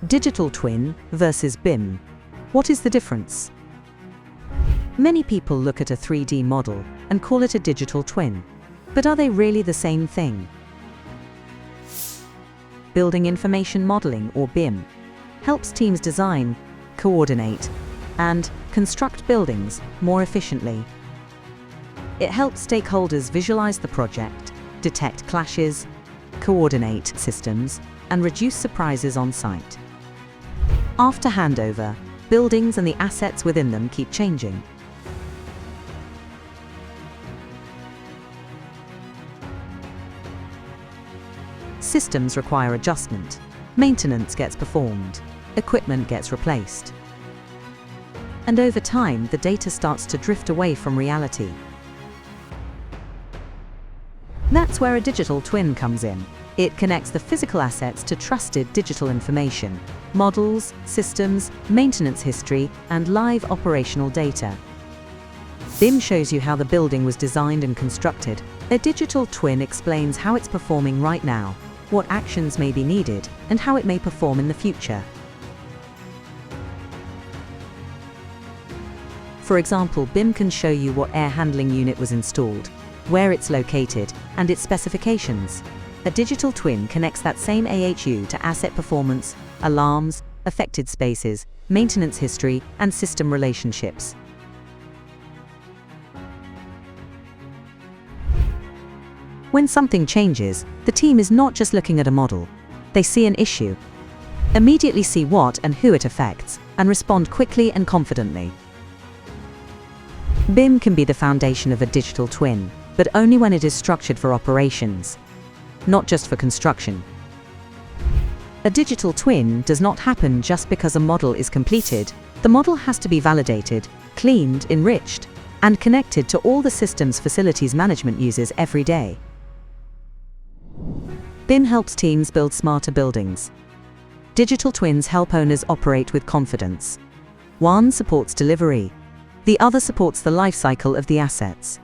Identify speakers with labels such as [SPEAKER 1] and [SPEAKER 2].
[SPEAKER 1] Digital twin versus BIM. What is the difference? Many people look at a 3D model and call it a digital twin. But are they really the same thing? Building Information Modeling, or BIM, helps teams design, coordinate, and construct buildings more efficiently. It helps stakeholders visualize the project, detect clashes, coordinate systems, and reduce surprises on site. After handover, buildings and the assets within them keep changing. Systems require adjustment. Maintenance gets performed. Equipment gets replaced. And over time, the data starts to drift away from reality. That's where a digital twin comes in. It connects the physical assets to trusted digital information, models, systems, maintenance history, and live operational data. BIM shows you how the building was designed and constructed. A digital twin explains how it's performing right now, what actions may be needed, and how it may perform in the future. For example, BIM can show you what air handling unit was installed, where it's located, and its specifications. A digital twin connects that same AHU to asset performance, alarms, affected spaces, maintenance history, and system relationships. When something changes, the team is not just looking at a model. They see an issue, immediately see what and who it affects, and respond quickly and confidently. BIM can be the foundation of a digital twin, but only when it is structured for operations, not just for construction. A digital twin does not happen just because a model is completed. The model has to be validated, cleaned, enriched, and connected to all the systems facilities management uses every day. BIM helps teams build smarter buildings. Digital twins help owners operate with confidence. One supports delivery. The other supports the life cycle of the assets.